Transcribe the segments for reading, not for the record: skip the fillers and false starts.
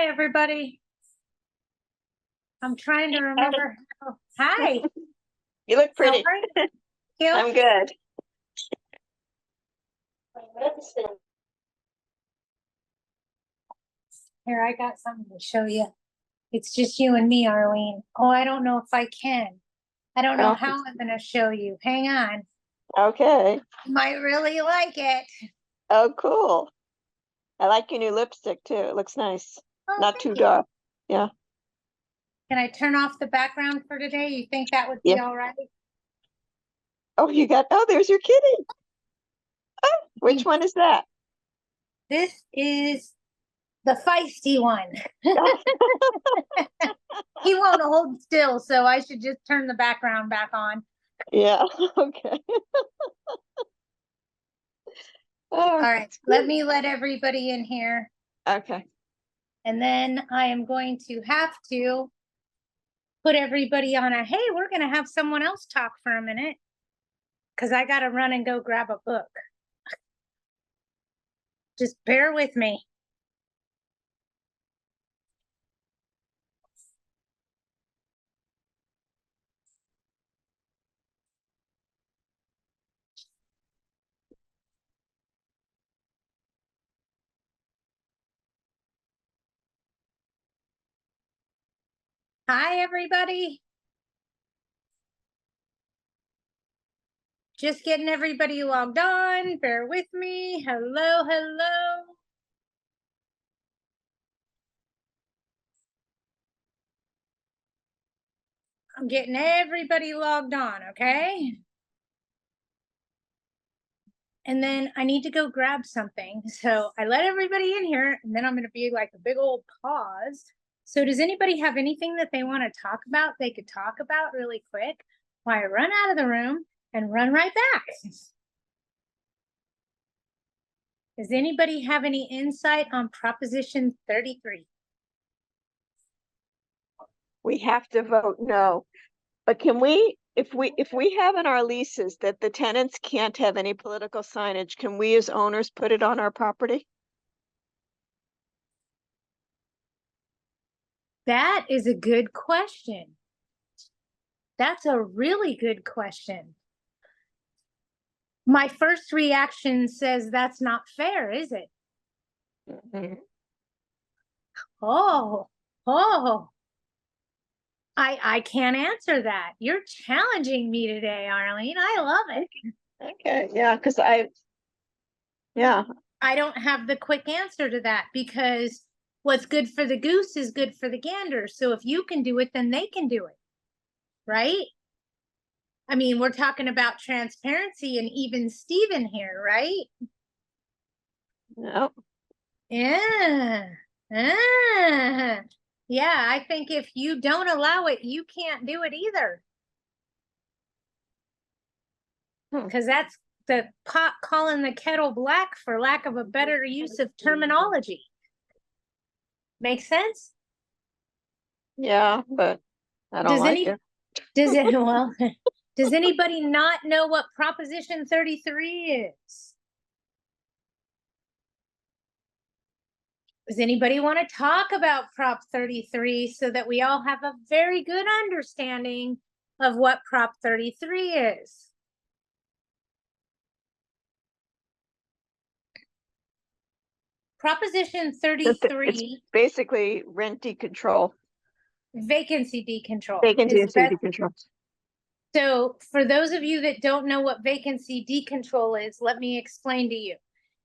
Hi, everybody. I'm trying to remember. Hi. You look How pretty. are you? I'm good. Here, I got something to show you. It's just you and me, Arlene. Oh, I don't know if I can. I don't know Oh. how I'm going to show you. Hang on. Okay. You might really like it. Oh, cool. I like your new lipstick too. It looks nice. Oh, Not thank too you. dark. Yeah. Can I turn off the background for today? You think that would be Yeah. all right? Oh, there's your kitty. Oh, which one is that? This is the feisty one. He won't hold still, so I should just turn the background back on. Yeah. Okay. All right, let me let everybody in here. Okay. And then I am going to have to put everybody on a, hey, we're going to have someone else talk for a minute because I got to run and go grab a book. Just bear with me. Hi, everybody. Just getting everybody logged on. Bear with me. Hello, hello. I'm getting everybody logged on, okay? And then I need to go grab something. So I let everybody in here, and then I'm going to be like a big old pause. So does anybody have anything that they want to talk about? They could talk about really quick while I run out of the room and run right back. Does anybody have any insight on Proposition 33? We have to vote no. But can we, if we have in our leases that the tenants can't have any political signage, can we as owners put it on our property? That is a good question. That's a really good question. My first reaction says that's not fair, is it? Mm-hmm. Oh, I can't answer that. You're challenging me today, Arlene. I love it. Okay, yeah, because yeah. I don't have the quick answer to that because what's good for the goose is good for the gander. So if you can do it, then they can do it. Right? I mean, we're talking about transparency and even Steven here, right? No. Yeah. Ah. Yeah, I think if you don't allow it, you can't do it either. Because that's the pot calling the kettle black, for lack of a better use of terminology. Make sense? Yeah, but I don't like it. Does anybody not know what Proposition 33 is? Does anybody want to talk about Prop 33 so that we all have a very good understanding of what Prop 33 is? Proposition 33. It's basically rent decontrol. Vacancy decontrol. Vacancy decontrol. So for those of you that don't know what vacancy decontrol is, let me explain to you.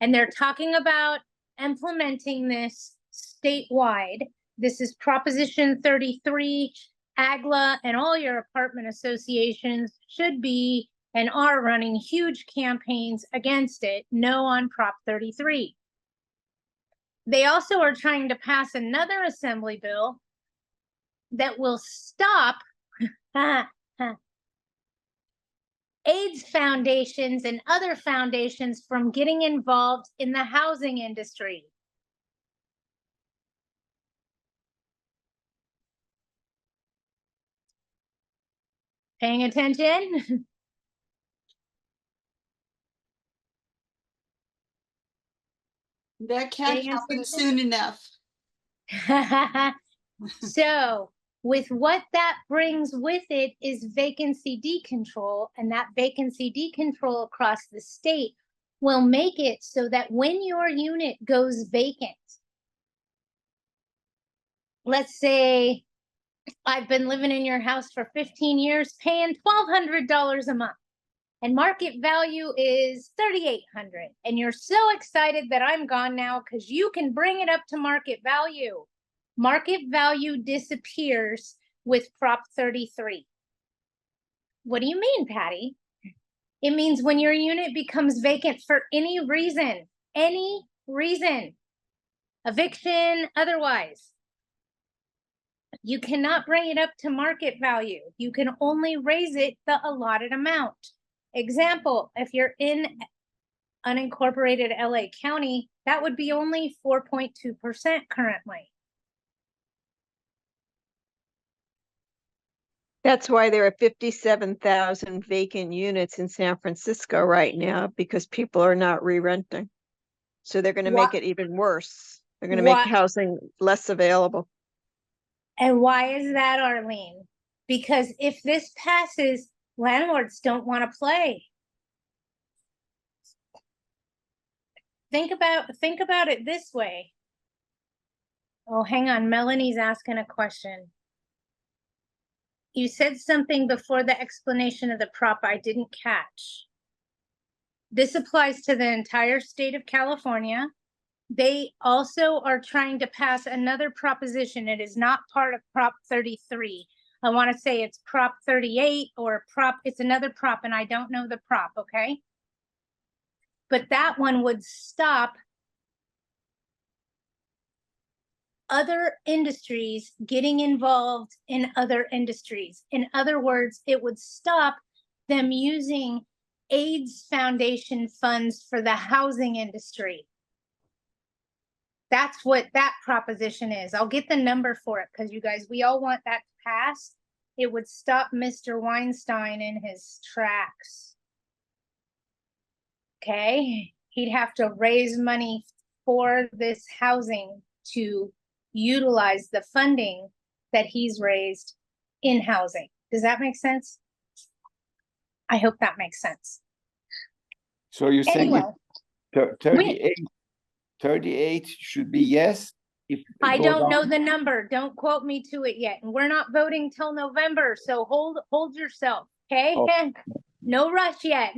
And they're talking about implementing this statewide. This is Proposition 33. AGLA and all your apartment associations should be and are running huge campaigns against it. No on Prop 33. They also are trying to pass another assembly bill that will stop AIDS foundations and other foundations from getting involved in the housing industry. Paying attention? That can't happen soon enough. So with what that brings with it is vacancy decontrol, and that vacancy decontrol across the state will make it so that when your unit goes vacant, let's say I've been living in your house for 15 years, paying $1,200 a month, and market value is $3,800, and you're so excited that I'm gone now because you can bring it up to market value. Market value disappears with Prop 33. What do you mean, Patty? It means when your unit becomes vacant for any reason, eviction, otherwise, you cannot bring it up to market value. You can only raise it the allotted amount. Example, if you're in unincorporated LA County, that would be only 4.2% currently. That's why there are 57,000 vacant units in San Francisco right now, because people are not re-renting. So they're going to make it even worse. They're going to make housing less available. And why is that, Arlene? Because if this passes, landlords don't want to play. Think about it this way. Oh, hang on. Melanie's asking a question. You said something before the explanation of the prop I didn't catch. This applies to the entire state of California. They also are trying to pass another proposition. It is not part of Prop 33. I want to say it's Prop 38 or it's another prop, and I don't know the prop, okay? But that one would stop other industries getting involved in other industries. In other words, it would stop them using AIDS Foundation funds for the housing industry. That's what that proposition is. I'll get the number for it because you guys, we all want that to pass. It would stop Mr. Weinstein in his tracks. Okay, he'd have to raise money for this housing to utilize the funding that he's raised in housing. Does that make sense? I hope that makes sense. So you're saying Anyway, 38 should be yes? If I don't know the number. Don't quote me to it yet. And we're not voting till November, so hold yourself, okay? Oh. No rush yet.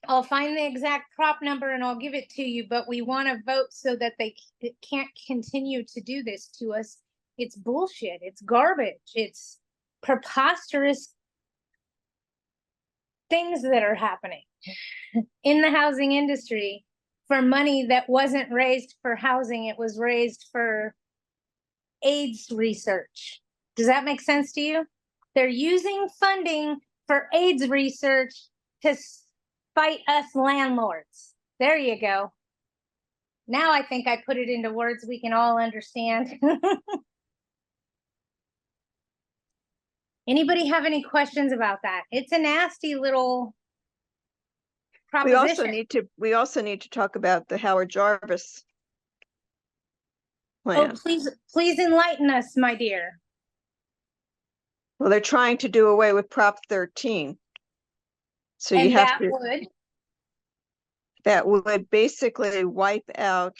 I'll find the exact prop number and I'll give it to you, but we want to vote so that they can't continue to do this to us. It's bullshit. It's garbage. It's preposterous things that are happening in the housing industry for money that wasn't raised for housing. It was raised for AIDS research. Does that make sense to you? They're using funding for AIDS research to fight us landlords. There you go. Now I think I put it into words we can all understand. Anybody have any questions about that? It's a nasty little proposition. We also need to talk about the Howard Jarvis plan. Oh, please enlighten us, my dear. Well, they're trying to do away with Prop 13. So and you have that would basically wipe out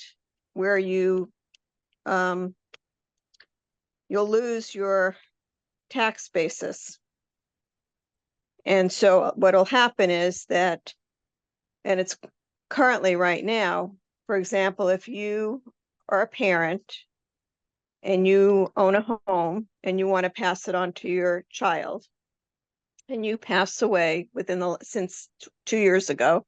where you'll lose your tax basis. And so what'll happen is that, and it's currently right now, for example, if you are a parent and you own a home and you want to pass it on to your child, and you pass away since 2 years ago,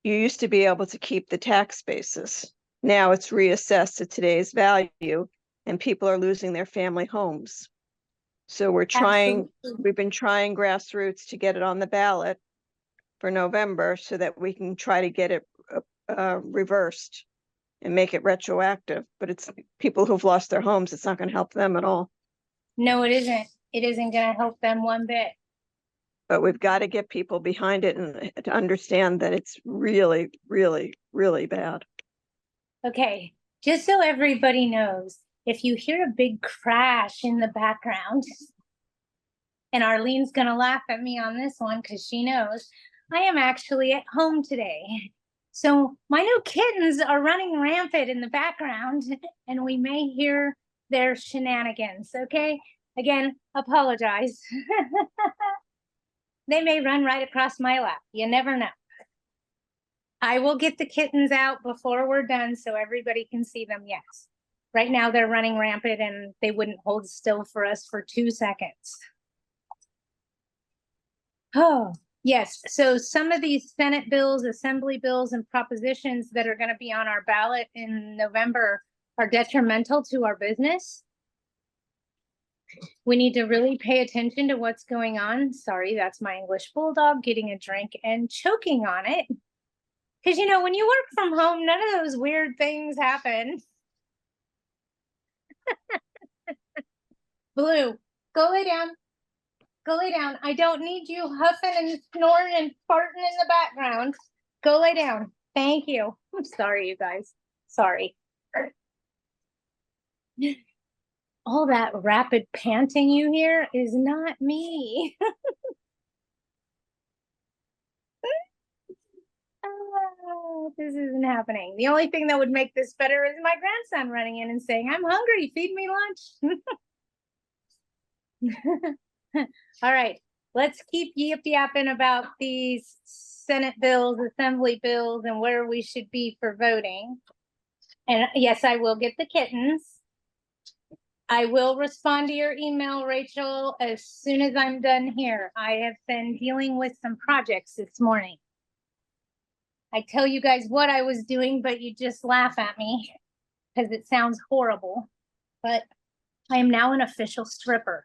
you used to be able to keep the tax basis. Now it's reassessed to today's value, and people are losing their family homes. So we've been trying grassroots to get it on the ballot for November so that we can try to get it reversed and make it retroactive. But it's people who've lost their homes. It's not going to help them at all. No, it isn't. It isn't going to help them one bit. But we've got to get people behind it and to understand that it's really, really, really bad. Okay. just so everybody knows, if you hear a big crash in the background, and Arlene's gonna laugh at me on this one because she knows I am actually at home today. So my new kittens are running rampant in the background and we may hear their shenanigans, okay? Again, apologize. They may run right across my lap. You never know. I will get the kittens out before we're done so everybody can see them, yes. Right now they're running rampant and they wouldn't hold still for us for 2 seconds. Oh, yes. So some of these Senate bills, Assembly bills, and propositions that are going to be on our ballot in November are detrimental to our business. We need to really pay attention to what's going on. Sorry, that's my English bulldog getting a drink and choking on it. Because, you know, when you work from home, none of those weird things happen. Blue, go lay down. Go lay down. I don't need you huffing and snoring and farting in the background. Go lay down. Thank you. I'm sorry, you guys. Sorry. All that rapid panting you hear is not me. This isn't happening. The only thing that would make this better is my grandson running in and saying, I'm hungry, feed me lunch. All right, let's keep yip yapping about these Senate bills, Assembly bills, and where we should be for voting. And yes, I will get the kittens. I will respond to your email, Rachel, as soon as I'm done here. I have been dealing with some projects this morning. I tell you guys what I was doing, but you just laugh at me because it sounds horrible. But I am now an official stripper.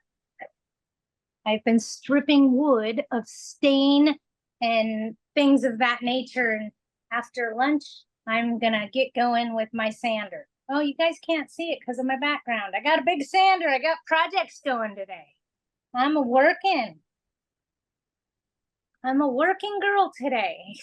I've been stripping wood of stain and things of that nature. And after lunch, I'm gonna get going with my sander. Oh, you guys can't see it because of my background. I got a big sander. I got projects going today. I'm a working girl today.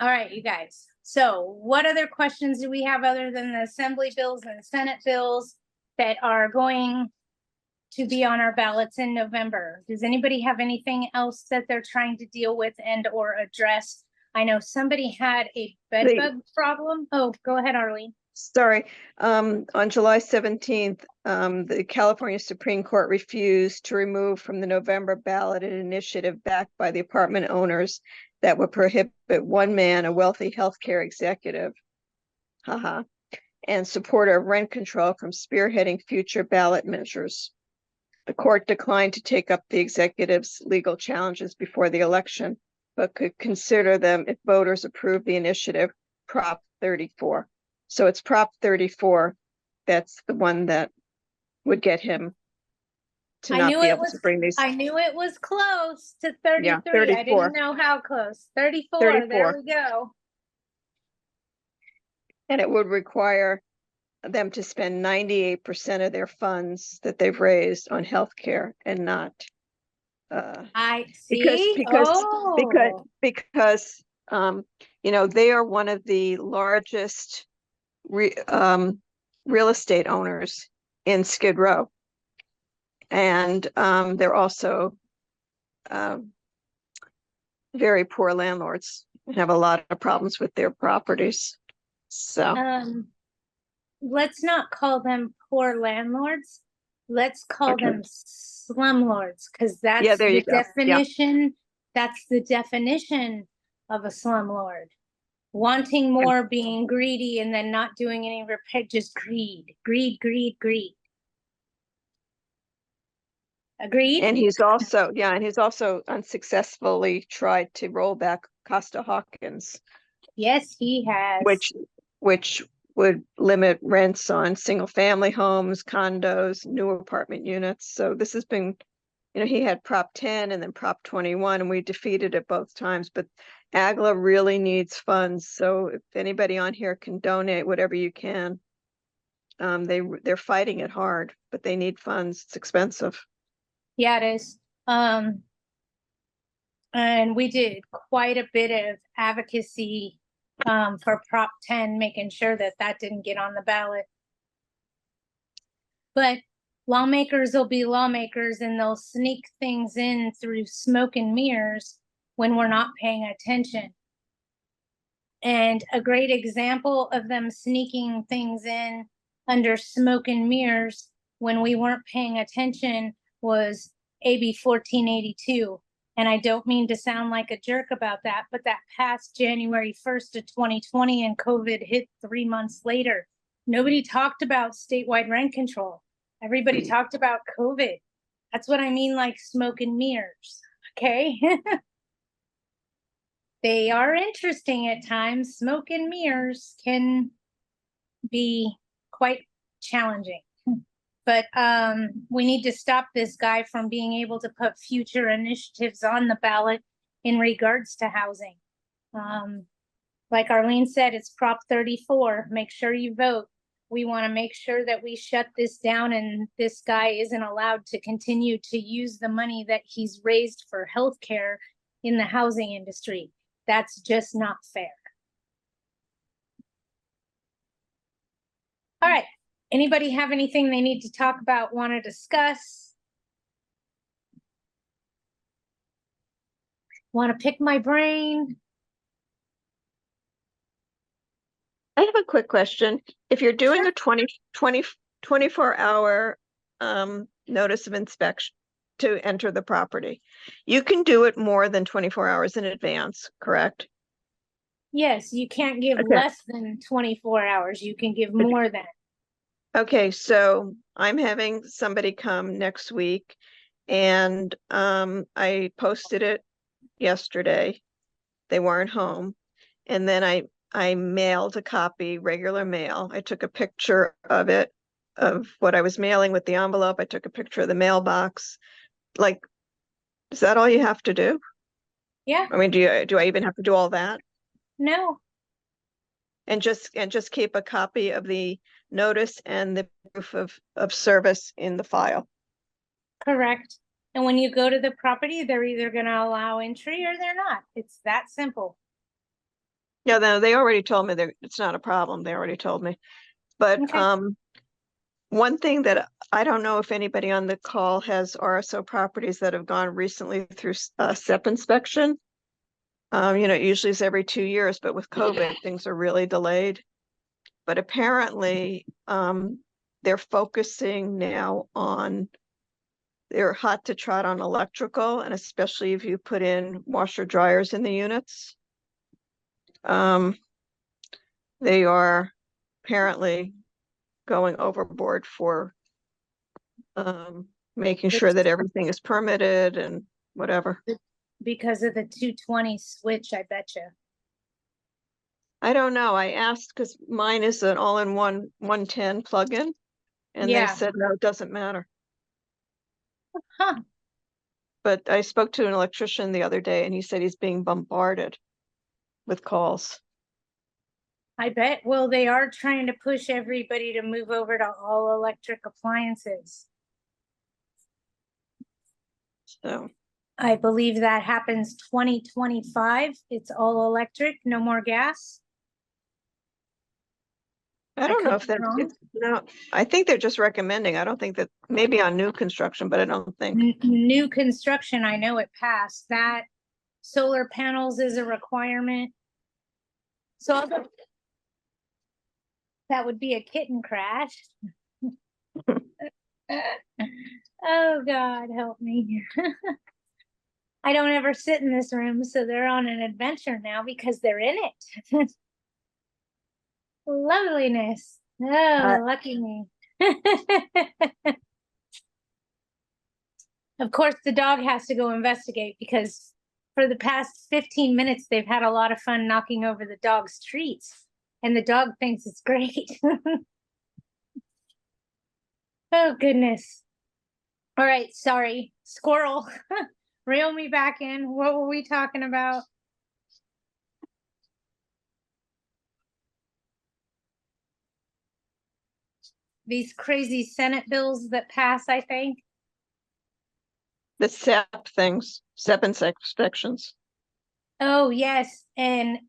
All right, you guys. So what other questions do we have other than the Assembly bills and Senate bills that are going to be on our ballots in November? Does anybody have anything else that they're trying to deal with and or address? I know somebody had a bed bug problem. Oh, go ahead, Arlene. Sorry, on July 17th, the California Supreme Court refused to remove from the November ballot an initiative backed by the apartment owners that would prohibit one man, a wealthy healthcare executive, and supporter of rent control from spearheading future ballot measures. The court declined to take up the executive's legal challenges before the election, but could consider them if voters approve the initiative, Prop 34. So it's Prop 34. That's the one that would get him to not be able to bring these. I knew it was close to 33. Yeah, 34. I didn't know how close. 34. 34. There we go. And it would require them to spend 98% of their funds that they've raised on healthcare and not I see. because you know, they are one of the largest real estate owners in Skid Row, and they're also very poor landlords and have a lot of problems with their properties. So let's not call them poor landlords. Let's call them slumlords, because that's the definition. Yeah. That's the definition of a slumlord. Wanting more, being greedy, and then not doing any repair, just greed. Agreed? And he's also unsuccessfully tried to roll back Costa-Hawkins. Yes, he has. Which would limit rents on single family homes, condos, new apartment units. So this has been, you know, he had Prop 10 and then Prop 21, and we defeated it both times. But AGLA really needs funds. So if anybody on here can donate whatever you can, they're fighting it hard, but they need funds. It's expensive. Yeah, it is. And we did quite a bit of advocacy for Prop 10, making sure that that didn't get on the ballot. But lawmakers will be lawmakers and they'll sneak things in through smoke and mirrors when we're not paying attention. And a great example of them sneaking things in under smoke and mirrors when we weren't paying attention was AB 1482. And I don't mean to sound like a jerk about that, but that passed January 1st of 2020 and COVID hit 3 months later. Nobody talked about statewide rent control. Everybody talked about COVID. That's what I mean, like smoke and mirrors, okay? They are interesting at times. Smoke and mirrors can be quite challenging. But we need to stop this guy from being able to put future initiatives on the ballot in regards to housing. Like Arlene said, it's Prop 34. Make sure you vote. We want to make sure that we shut this down and this guy isn't allowed to continue to use the money that he's raised for healthcare in the housing industry. That's just not fair. All right. Anybody have anything they need to talk about, want to discuss? Want to pick my brain? I have a quick question. If you're doing a 24-hour notice of inspection to enter the property, you can do it more than 24 hours in advance, correct? Yes, you can't give Okay. less than 24 hours. You can give more than. Okay, so I'm having somebody come next week and I posted it yesterday. They weren't home. And then I mailed a copy, regular mail. I took a picture of it, of what I was mailing with the envelope. I took a picture of the mailbox. Like, is that all you have to do? Yeah, I mean, do I even have to do all that? no, And just keep a copy of the notice and the proof of service in the file. correct. And when you go to the property, they're either going to allow entry or they're not. It's that simple. Yeah, they already told me it's not a problem. They already told me. But Okay. one thing that I don't know if anybody on the call has RSO properties that have gone recently through SEP inspection. It usually is every 2 years, but with COVID, things are really delayed. But apparently, they're focusing now on, they're hot to trot on electrical, and especially if you put in washer dryers in the units. They are apparently going overboard for making sure that everything is permitted and whatever. Because of the 220 switch, I betcha. I don't know. I asked because mine is an all-in-one 110 plug-in, and they Yeah. said, no, it doesn't matter. Huh. But I spoke to an electrician the other day and he said he's being bombarded with calls. I bet. Well, they are trying to push everybody to move over to all electric appliances. So I believe that happens 2025. It's all electric, no more gas. I don't know could if be that's, wrong. no, I think they're just recommending. I don't think that, maybe on new construction, but I don't think. New construction, I know it passed. That solar panels is a requirement. So I'll go. That would be a kitten crash. Oh God, help me. I don't ever sit in this room, so they're on an adventure now because they're in it. Loveliness. Oh, lucky me. Of course, the dog has to go investigate because for the past 15 minutes, they've had a lot of fun knocking over the dog's treats, and the dog thinks it's great. Oh, goodness. All right, sorry. Squirrel. Reel me back in. What were we talking about? These crazy Senate bills that pass, I think. The SEP things, SEP inspections. Oh, yes. And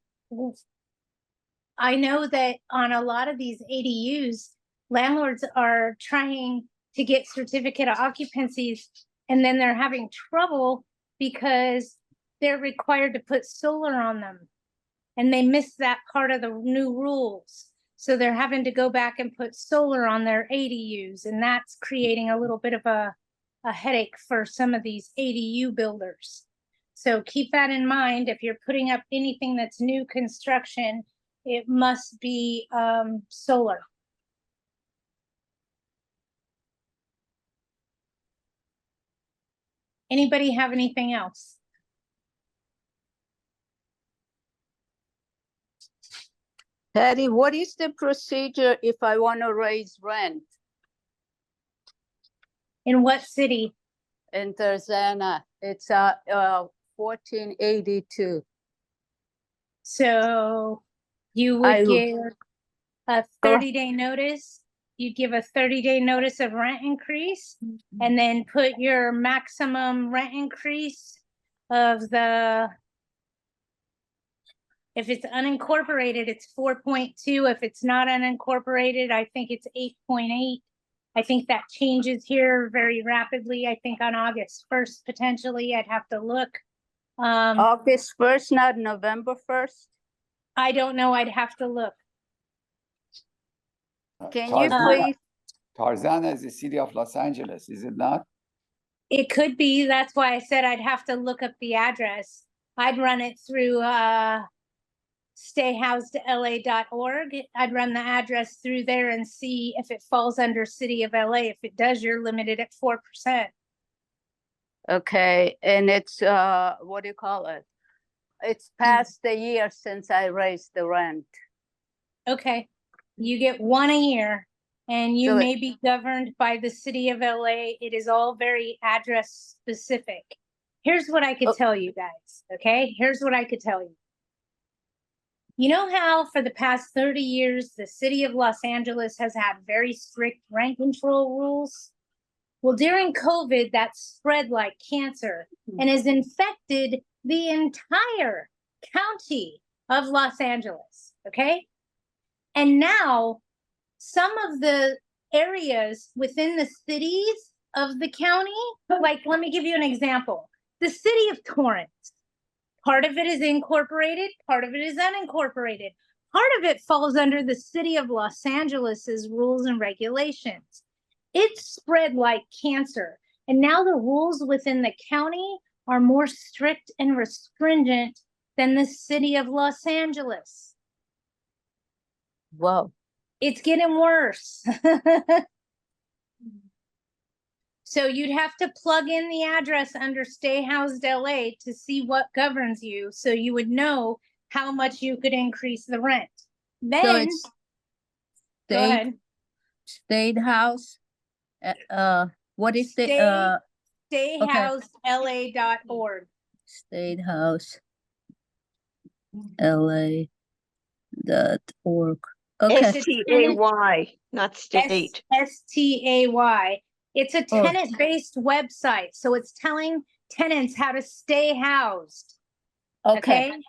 I know that on a lot of these ADUs, landlords are trying to get certificate of occupancies, and then they're having trouble because they're required to put solar on them. And they missed that part of the new rules. So they're having to go back and put solar on their ADUs, and that's creating a little bit of a headache for some of these ADU builders. So keep that in mind. If you're putting up anything that's new construction, it must be solar. Anybody have anything else? Patty, what is the procedure if I want to raise rent In what city? in Tarzana? It's 1482. So you I would will- give a 30-day notice. You'd give a 30-day notice of rent increase, and then put your maximum rent increase of the, if it's unincorporated, it's 4.2. If it's not unincorporated, I think it's 8.8. I think that changes here very rapidly. I think on August 1st, potentially, I'd have to look. August 1st, not November 1st? I don't know. I'd have to look. Can you Tarzana- please? Tarzana is the city of Los Angeles, is it not? It could be. That's why I said I'd have to look up the address. I'd run it through stayhousedla.org. I'd run the address through there and see if it falls under City of LA. If it does, you're limited at 4%. Okay, and it's, what do you call it? It's past the year since I raised the rent. Okay, you get one a year, and you So it- may be governed by the City of LA. It is all very address specific. Here's what I could Oh. tell you guys, okay? Here's what I could tell you. You know how for the past 30 years, the city of Los Angeles has had very strict rent control rules? Well, during COVID, that spread like cancer and has infected the entire county of Los Angeles, okay? And now some of the areas within the cities of the county, like, let me give you an example. The city of Torrance, part of it is incorporated, part of it is unincorporated. Part of it falls under the city of Los Angeles's rules and regulations. It's spread like cancer. And now the rules within the county are more strict and restringent than the city of Los Angeles. Whoa. It's getting worse. So you'd have to plug in the address under Stay Housed LA to see what governs you, so you would know how much you could increase the rent. So Then, it's go state, ahead. state house, what is the, Stay, stayhousedla.org. state house? LA.org. Okay, STAY, not state. STAY. It's a Oh. tenant-based website, so it's telling tenants how to stay housed. okay. Okay?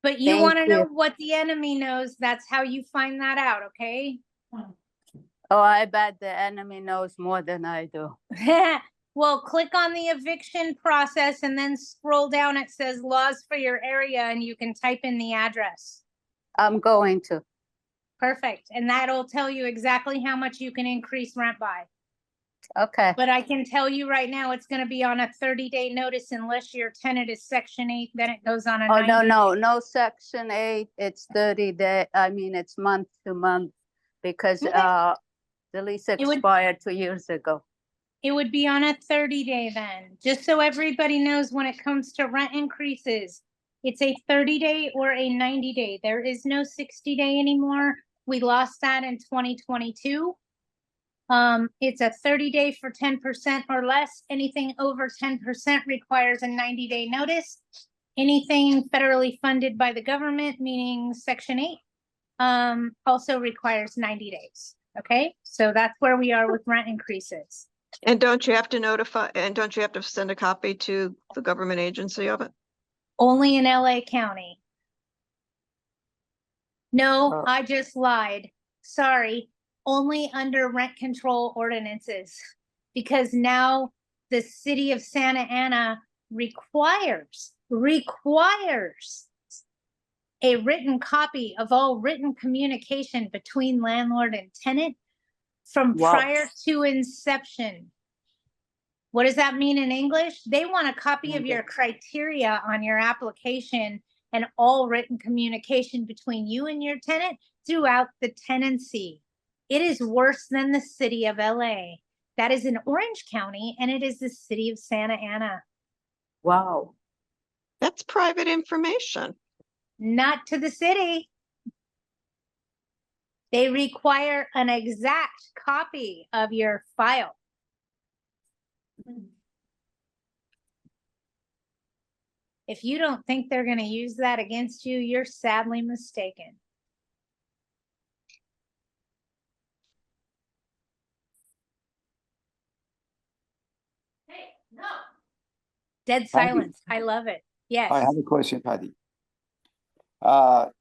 But you Thank want to know you. what the enemy knows, that's how you find that out, okay? Oh, I bet the enemy knows more than I do. Well, click on the eviction process and then scroll down. It says laws for your area, and you can type in the address. I'm going to. Perfect. And that'll tell you exactly how much you can increase rent by. Okay. But I can tell you right now, it's going to be on a 30-day notice unless your tenant is Section 8, then it goes on a Oh, 90. no Section 8, it's 30 day, I mean, it's month to month because Okay. the lease would- expired 2 years ago. It would be on a 30-day then, just so everybody knows when it comes to rent increases. It's a 30-day or a 90-day. There is no 60-day anymore. We lost that in 2022. It's a 30-day for 10% or less. Anything over 10% requires a 90-day notice. Anything federally funded by the government, meaning Section 8, also requires 90 days. Okay, so that's where we are with rent increases. And don't you have to notify, and don't you have to send a copy to the government agency of it? Only in LA County. No, I just lied. Sorry, only under rent control ordinances. Because now the city of Santa Ana requires a written copy of all written communication between landlord and tenant from Wow. prior to inception. What does that mean in English? They want a copy of your criteria on your application and all written communication between you and your tenant throughout the tenancy. It is worse than the city of LA. That is in Orange County, and it is the city of Santa Ana. Wow. That's private information. Not to the city. They require an exact copy of your file. If you don't think they're going to use that against you, you're sadly mistaken. Hey, no. Dead Patty, silence. I love it. Yes. I have a question, Patty. I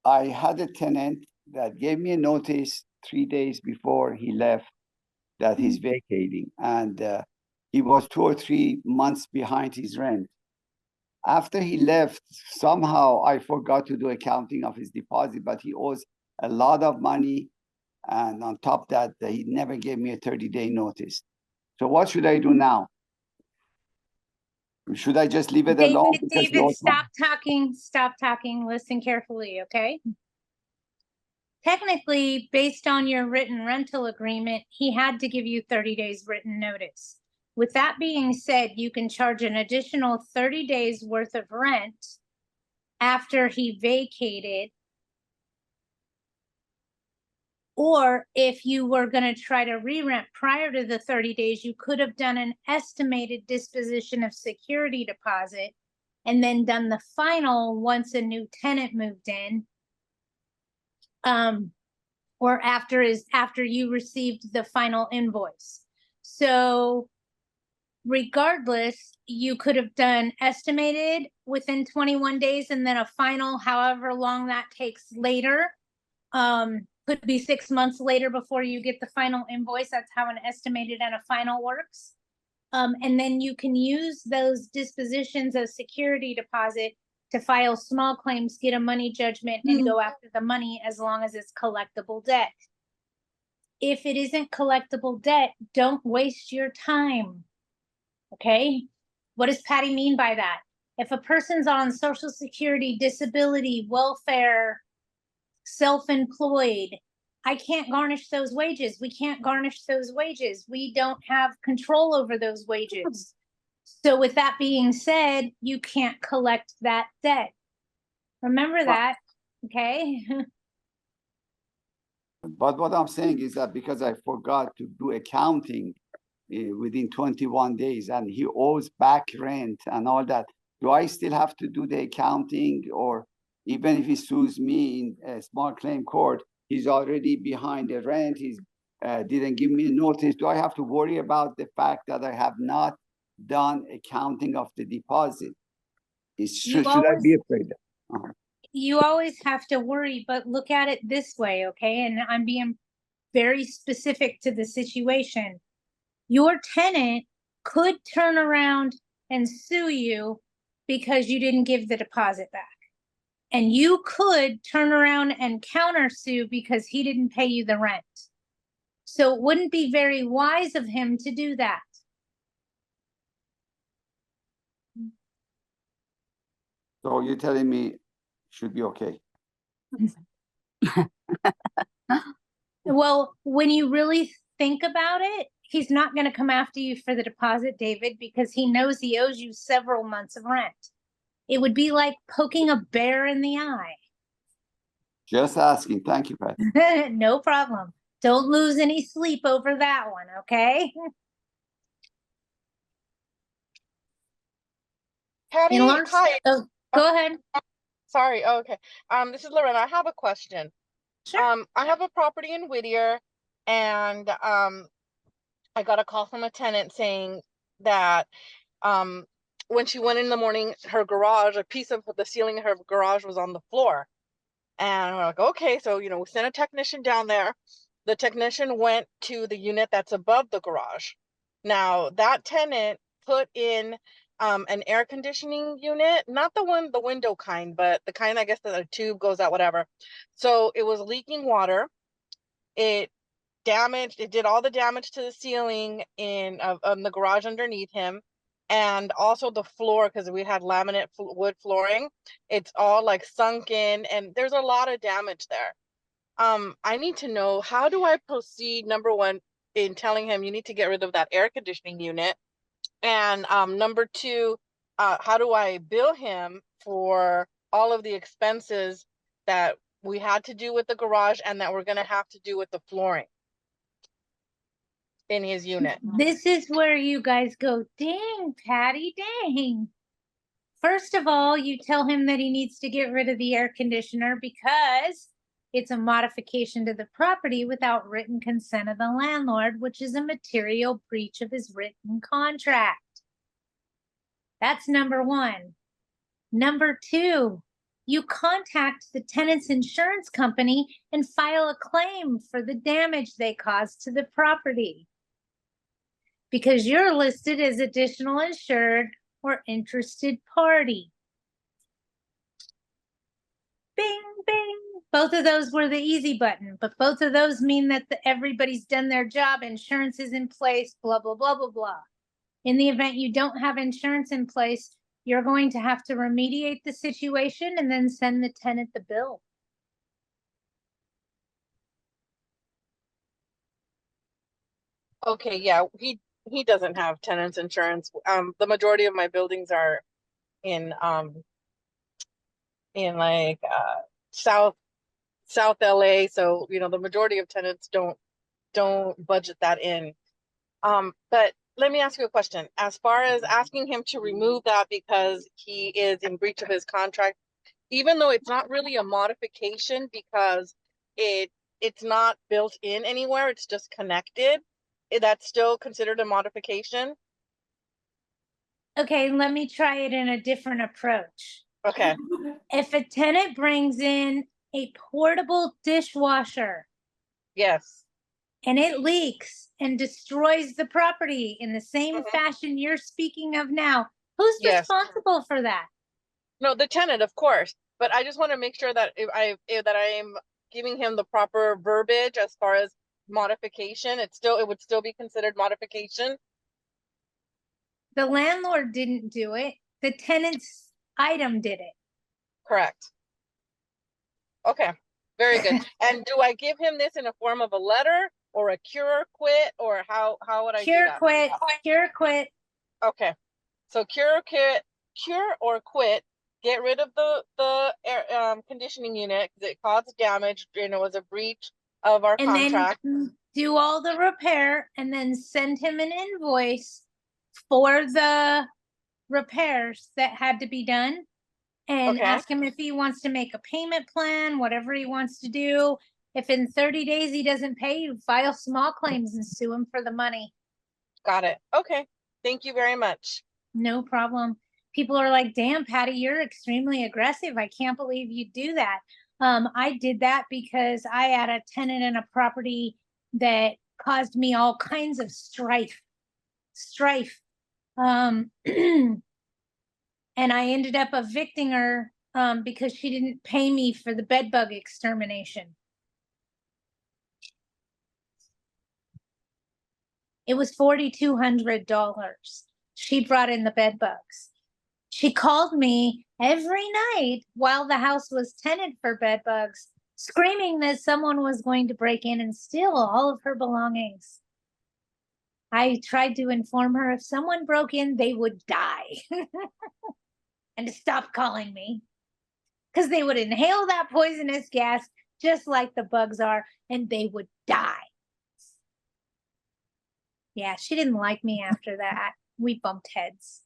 had a tenant that gave me a notice 3 days before he left that he's vacating, and he was 2 or 3 months behind his rent. After he left, somehow I forgot to do accounting of his deposit, but he owes a lot of money, and on top of that, he never gave me a 30-day notice. So what should I do now? Should I just leave it alone? David, because he David, owes money? stop talking, listen carefully, okay? Technically, based on your written rental agreement, he had to give you 30 days written notice. With that being said, you can charge an additional 30 days worth of rent after he vacated. Or if you were going to try to re-rent prior to the 30 days, you could have done an estimated disposition of security deposit and then done the final once a new tenant moved in. Or after you received the final invoice. So regardless, you could have done estimated within 21 days and then a final, however long that takes later. Could be 6 months later before you get the final invoice. That's how an estimated and a final works. And then you can use those dispositions of security deposit to file small claims, get a money judgment, and go after the money as long as it's collectible debt. If it isn't collectible debt, don't waste your time. Okay? What does Patty mean by that? If a person's on Social Security, disability, welfare, self-employed, I can't garnish those wages. We can't garnish those wages. We don't have control over those wages. So with that being said, you can't collect that debt. Remember that, okay? But what I'm saying is that because I forgot to do accounting within 21 days and he owes back rent and all that, do I still have to do the accounting? Or even if he sues me in a small claim court, he's already behind the rent, he's didn't give me a notice. Do I have to worry about the fact that I have not done accounting of the deposit? Should I be afraid? You always have to worry, but look at it this way, okay? And I'm being very specific to the situation. Your tenant could turn around and sue you because you didn't give the deposit back. And you could turn around and countersue because he didn't pay you the rent. So it wouldn't be very wise of him to do that. So you're telling me should be okay? Well, when you really think about it, he's not going to come after you for the deposit, David, because he knows he owes you several months of rent. It would be like poking a bear in the eye. Just asking. Thank you, Pat. No problem. Don't lose any sleep over that one, okay? Patty, In large, hi. oh, go ahead. Sorry. Oh, okay. This is Lorena. I have a question. Sure. I have a property in Whittier, and I got a call from a tenant saying that when she went in the morning, her garage, a piece of the ceiling of her garage was on the floor, And we're like, okay, so, we sent a technician down there. The technician went to the unit that's above the garage. Now, that tenant put in an air conditioning unit, not the window kind, but the kind, I guess, that a tube goes out, whatever. So it was leaking water. It did all the damage to the ceiling in the garage underneath him. And also the floor, because we had laminate wood flooring, it's all like sunk in, and there's a lot of damage there. I need to know, how do I proceed, number one, in telling him you need to get rid of that air conditioning unit, and number two, how do I bill him for all of the expenses that we had to do with the garage and that we're going to have to do with the flooring in his unit? This is where you guys go, dang, Patty, dang. First of all, you tell him that he needs to get rid of the air conditioner because it's a modification to the property without written consent of the landlord, which is a material breach of his written contract. That's number one. Number two, you contact the tenant's insurance company and file a claim for the damage they caused to the property, because you're listed as additional insured or interested party. Bing, bing. Both of those were the easy button, but both of those mean that everybody's done their job. Insurance is in place, blah, blah, blah, blah, blah. In the event you don't have insurance in place, you're going to have to remediate the situation and then send the tenant the bill. Okay, yeah, he doesn't have tenants insurance. The majority of my buildings are in like South LA, so the majority of tenants don't budget that in. But let me ask you a question. As far as asking him to remove that because he is in breach of his contract, even though it's not really a modification because it's not built in anywhere, it's just connected, that's still considered a modification? Okay, let me try it in a different approach. Okay. If a tenant brings in a portable dishwasher, Yes. and it leaks and destroys the property in the same fashion you're speaking of now, who's Yes. responsible for that? No, the tenant, of course. But I just want to make sure that if I am giving him the proper verbiage as far as modification, it would still be considered modification. The landlord didn't do it. The tenant's item did it. Correct. Okay, very good. And do I give him this in a form of a letter or a cure quit, or how would I do that? Cure quit. Okay, so cure or quit. Get rid of the air conditioning unit because it caused damage and it was a breach of our contract. Then do all the repair and then send him an invoice for the repairs that had to be done, and ask him if he wants to make a payment plan, whatever he wants to do. If in 30 days he doesn't pay, you file small claims and sue him for the money. Got it. Okay. Thank you very much. No problem. People are like, damn, Patty, you're extremely aggressive. I can't believe you do that. I did that because I had a tenant in a property that caused me all kinds of strife. And I ended up evicting her because she didn't pay me for the bed bug extermination. It was $4,200. She brought in the bed bugs. She called me every night while the house was tenanted for bed bugs, screaming that someone was going to break in and steal all of her belongings. I tried to inform her if someone broke in, they would die. And to stop calling me, because they would inhale that poisonous gas just like the bugs are, and they would die. Yeah, she didn't like me after that. We bumped heads.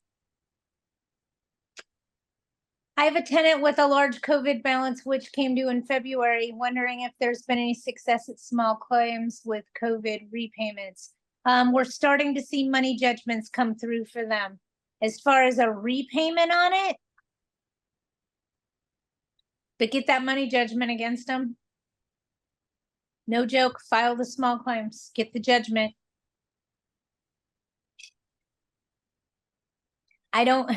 I have a tenant with a large COVID balance, which came due in February, wondering if there's been any success at small claims with COVID repayments. We're starting to see money judgments come through for them. As far as a repayment on it, But get that money judgment against them. No joke, file the small claims, get the judgment. I don't,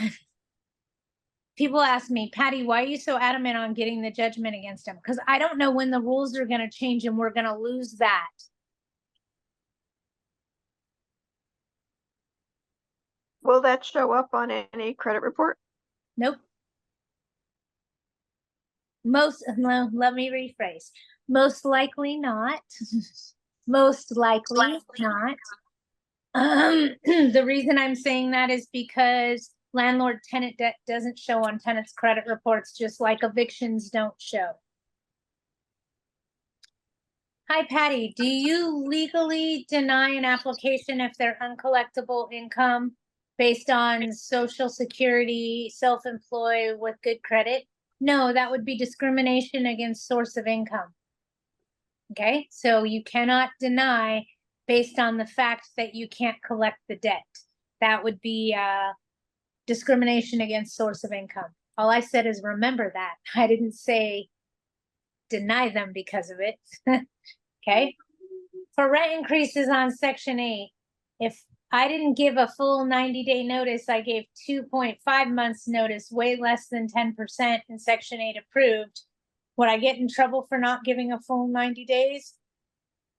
people ask me, Patty, why are you so adamant on getting the judgment against them? Because I don't know when the rules are gonna change and we're gonna lose that. Will that show up on any credit report? Nope. No, let me rephrase. Most likely not. Most likely not. The reason I'm saying that is because landlord tenant debt doesn't show on tenants' credit reports, just like evictions don't show. Hi, Patty. Do you legally deny an application if they're uncollectible income based on social security, self-employed with good credit? No, that would be discrimination against source of income. Okay, so you cannot deny based on the fact that you can't collect the debt. That would be discrimination against source of income. All I said is remember that. I didn't say deny them because of it. Okay. For rent increases on Section 8, if I didn't give a full 90-day notice, I gave 2.5 months notice, way less than 10% in Section 8 approved. Would I get in trouble for not giving a full 90 days?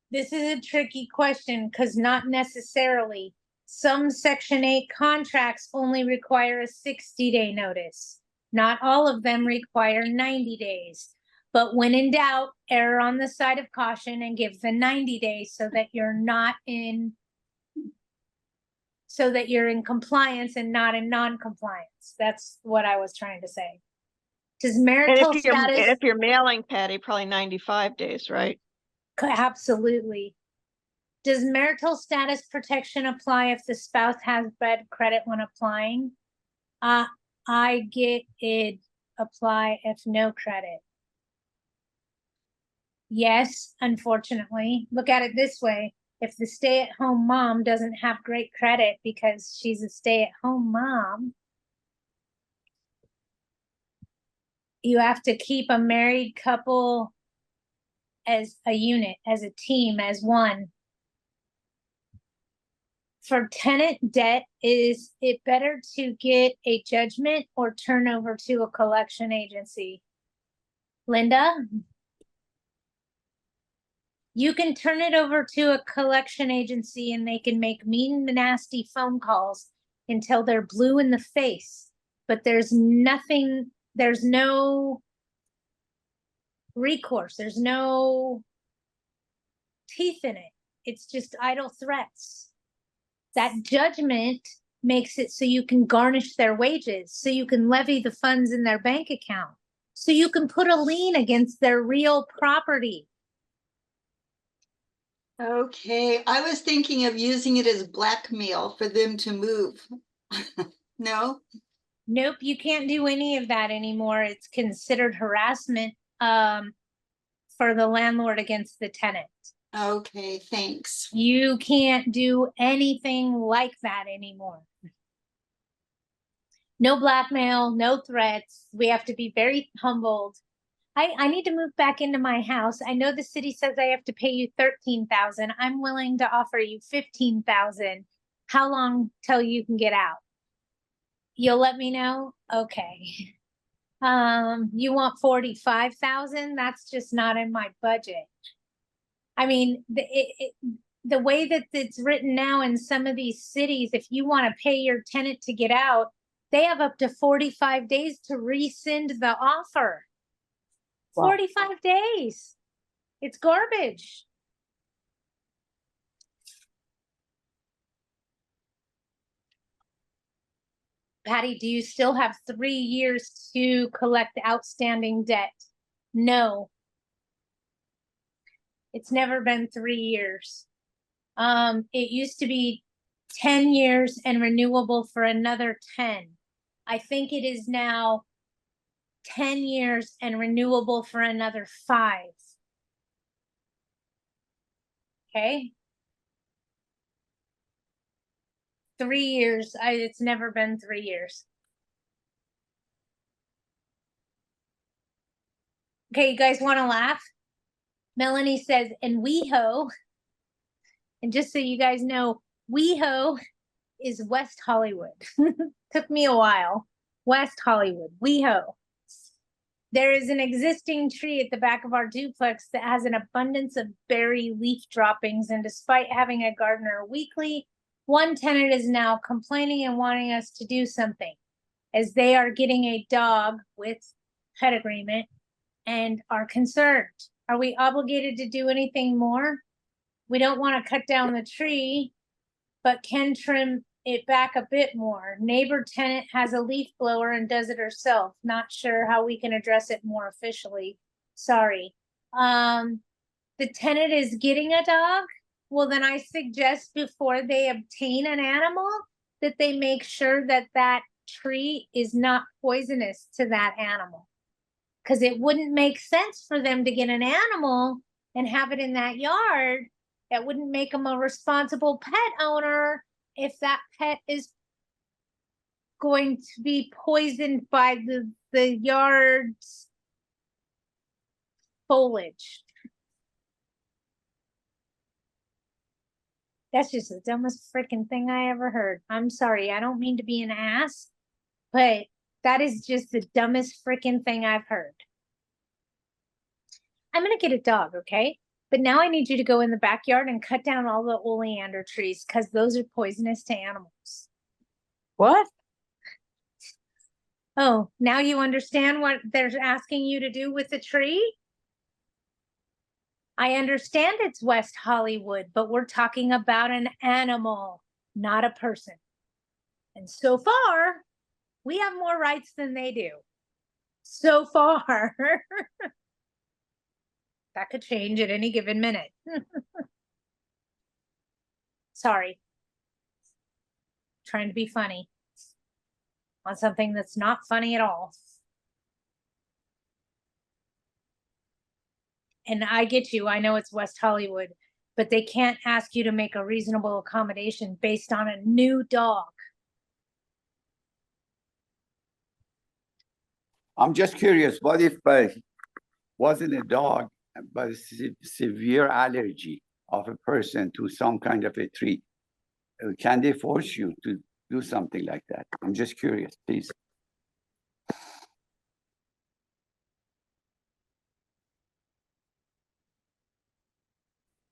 This is a tricky question because not necessarily. Some Section 8 contracts only require a 60-day notice. Not all of them require 90 days. But when in doubt, err on the side of caution and give the 90 days so that you're in compliance and not in non-compliance. That's what I was trying to say. Does And marital if status? you're mailing, Patty, probably 95 days, right? Absolutely. Does marital status protection apply if the spouse has bad credit when applying? I get it apply if no credit. Yes, unfortunately. Look at it this way. If the stay-at-home mom doesn't have great credit because she's a stay-at-home mom, you have to keep a married couple as a unit, as a team, as one. For tenant debt, is it better to get a judgment or turn over to a collection agency? Linda? You can turn it over to a collection agency and they can make mean, nasty phone calls until they're blue in the face. But there's nothing, there's no recourse, there's no teeth in it. It's just idle threats. That judgment makes it so you can garnish their wages, so you can levy the funds in their bank account, so you can put a lien against their real property. Okay, I was thinking of using it as blackmail for them to move. No? Nope, you can't do any of that anymore. It's considered harassment for the landlord against the tenant. Okay, thanks. You can't do anything like that anymore. No blackmail, no threats. We have to be very humbled. I need to move back into my house. I know the city says I have to pay you $13,000. I'm willing to offer you $15,000. How long till you can get out? You'll let me know? Okay. You want 45,000? That's just not in my budget. I mean, the way that it's written now in some of these cities, if you want to pay your tenant to get out, they have up to 45 days to rescind the offer. Wow. 45 days. It's garbage. Patty, do you still have 3 years to collect outstanding debt? No. It's never been 3 years. It used to be 10 years and renewable for another 10. I think it is now 10 years and renewable for another 5. Okay. 3 years. It's never been 3 years. Okay, you guys want to laugh? Melanie says, and WeHo, and just so you guys know, WeHo is West Hollywood. Took me a while. West Hollywood, WeHo. There is an existing tree at the back of our duplex that has an abundance of berry leaf droppings, and despite having a gardener weekly, one tenant is now complaining and wanting us to do something, as they are getting a dog with pet agreement and are concerned. Are we obligated to do anything more? We don't want to cut down the tree, but can trim it back a bit more. Neighbor tenant has a leaf blower and does it herself. Not sure how we can address it more officially. Sorry. The tenant is getting a dog. Well, then I suggest before they obtain an animal that they make sure that that tree is not poisonous to that animal. Because it wouldn't make sense for them to get an animal and have it in that yard. It wouldn't make them a responsible pet owner if that pet is going to be poisoned by the yard's foliage. That's just the dumbest freaking thing I ever heard. I'm sorry, I don't mean to be an ass, but that is just the dumbest freaking thing I've heard. I'm gonna get a dog, okay? But now I need you to go in the backyard and cut down all the oleander trees because those are poisonous to animals. What? Oh, now you understand what they're asking you to do with the tree? I understand it's West Hollywood, but we're talking about an animal, not a person. And so far, we have more rights than they do. So far. That could change at any given minute. Sorry. Trying to be funny on something that's not funny at all. And I get you, I know it's West Hollywood, but they can't ask you to make a reasonable accommodation based on a new dog. I'm just curious, what if wasn't a dog, but severe allergy of a person to some kind of a tree? Can they force you to do something like that? I'm just curious, please.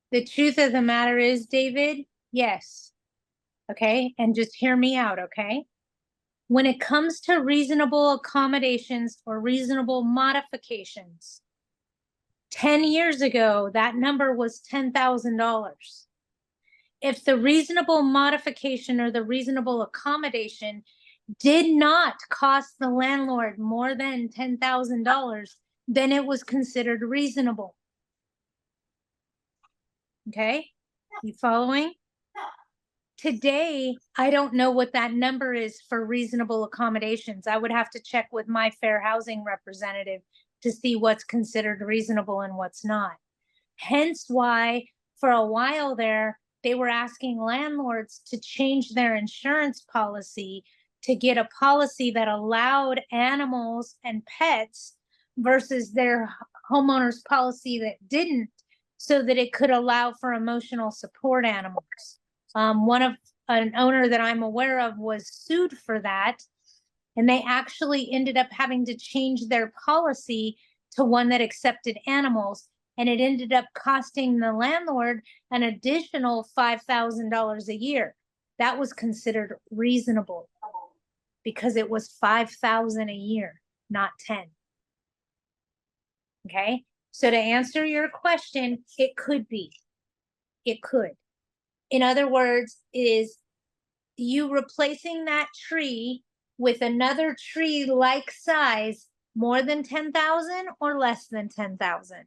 The truth of the matter is, David, yes. Okay, and just hear me out, okay? When it comes to reasonable accommodations or reasonable modifications, 10 years ago, that number was $10,000. If the reasonable modification or the reasonable accommodation did not cost the landlord more than $10,000, then it was considered reasonable. Okay, you following? Today, I don't know what that number is for reasonable accommodations. I would have to check with my fair housing representative to see what's considered reasonable and what's not. Hence why, for a while there, they were asking landlords to change their insurance policy to get a policy that allowed animals and pets versus their homeowner's policy that didn't, so that it could allow for emotional support animals. An owner that I'm aware of was sued for that, and they actually ended up having to change their policy to one that accepted animals, and it ended up costing the landlord an additional $5,000 a year. That was considered reasonable because it was $5,000 a year, not 10. Okay, so to answer your question, it could be. It could. In other words, is you replacing that tree with another tree like size more than 10,000 or less than 10,000?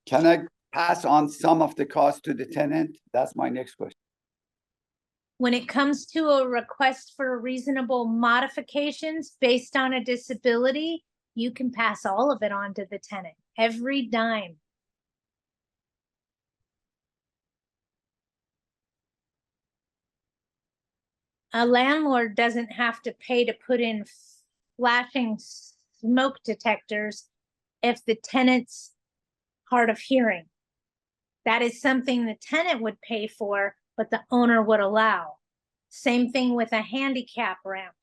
Can I pass on some of the cost to the tenant? That's my next question. When it comes to a request for reasonable modifications based on a disability, you can pass all of it on to the tenant, every dime. A landlord doesn't have to pay to put in flashing smoke detectors if the tenant's hard of hearing. That is something the tenant would pay for, but the owner would allow. Same thing with a handicap ramp.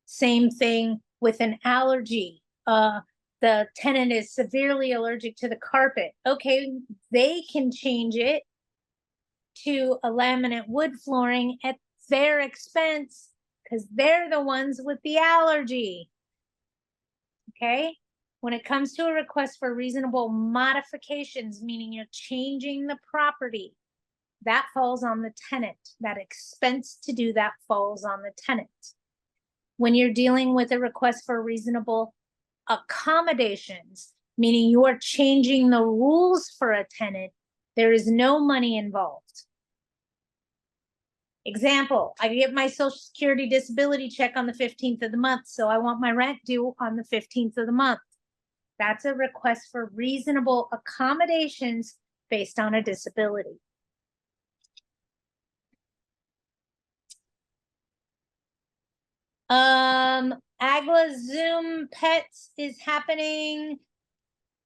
Same thing with an allergy. The tenant is severely allergic to the carpet. Okay, they can change it to a laminate wood flooring at their expense because they're the ones with the allergy. Okay? When it comes to a request for reasonable modifications, meaning you're changing the property, that falls on the tenant. That expense to do that falls on the tenant. When you're dealing with a request for reasonable accommodations, meaning you're changing the rules for a tenant, there is no money involved. Example, I get my Social Security disability check on the 15th of the month, so I want my rent due on the 15th of the month. That's a request for reasonable accommodations based on a disability. Agla Zoom Pets is happening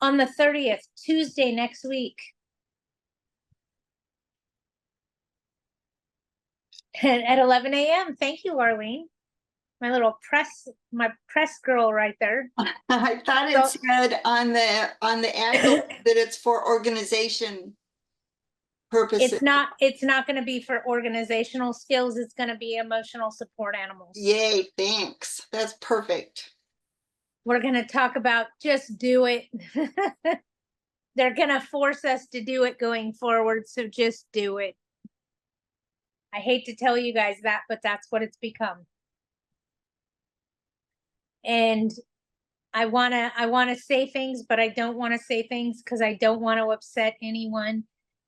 on the 30th, Tuesday next week. At 11 a.m. Thank you, Arlene. My press girl right there. I thought it said on the ad that it's for organization purposes. It's not going to be for organizational skills. It's going to be emotional support animals. Yay, thanks. That's perfect. We're going to talk about just do it. They're going to force us to do it going forward. So just do it. I hate to tell you guys that, but that's what it's become. And I want to say things, but I don't want to say things because I don't want to upset anyone.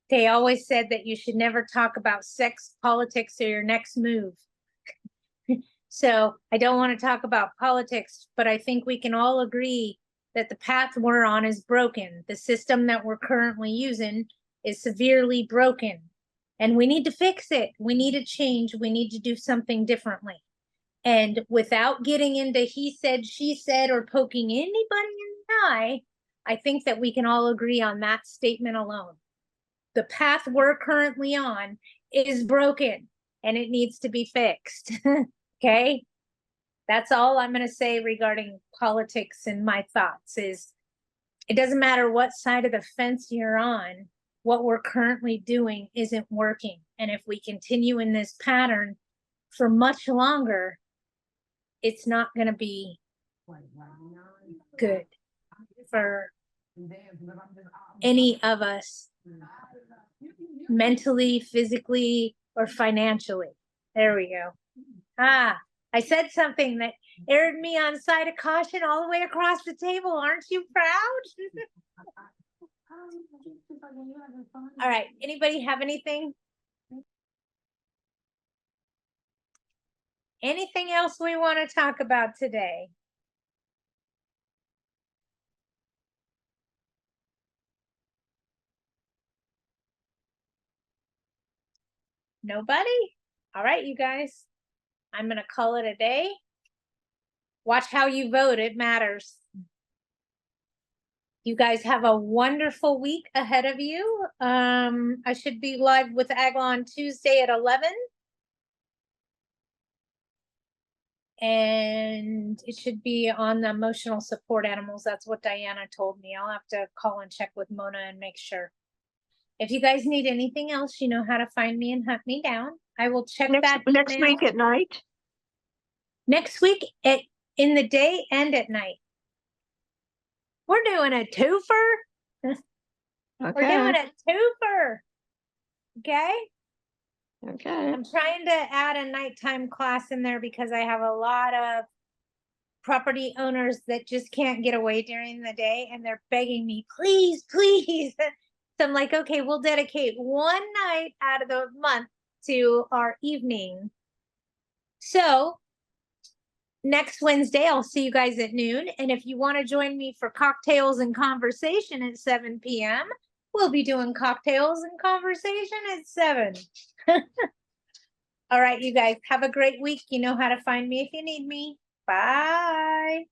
They always said that you should never talk about sex, politics, or your next move. So I don't want to talk about politics, but I think we can all agree that the path we're on is broken. The system that we're currently using is severely broken. And we need to fix it. We need to change. We need to do something differently. And without getting into he said, she said, or poking anybody in the eye, I think that we can all agree on that statement alone. The path we're currently on is broken and it needs to be fixed. Okay? That's all I'm going to say regarding politics and my thoughts is it doesn't matter what side of the fence you're on. What we're currently doing isn't working. And if we continue in this pattern for much longer, it's not going to be good for any of us mentally, physically, or financially. There we go. I said something that aired me on side of caution all the way across the table. Aren't you proud? All right. Anybody have anything? Anything else we want to talk about today? Nobody? All right, you guys. I'm going to call it a day. Watch how you vote. It matters. You guys have a wonderful week ahead of you. I should be live with Agla on Tuesday at 11. And it should be on the emotional support animals. That's what Diana told me. I'll have to call and check with Mona and make sure. If you guys need anything else, you know how to find me and hunt me down. I will check that Next email. week at night? Next week in the day and at night. We're doing a twofer. We're doing a twofer. Okay? Okay. I'm trying to add a nighttime class in there because I have a lot of property owners that just can't get away during the day and they're begging me, please, please. So I'm like, okay, we'll dedicate one night out of the month to our evening. So next Wednesday, I'll see you guys at noon. And if you want to join me for cocktails and conversation at 7 p.m., we'll be doing cocktails and conversation at 7. All right, you guys have a great week. You know how to find me if you need me. Bye.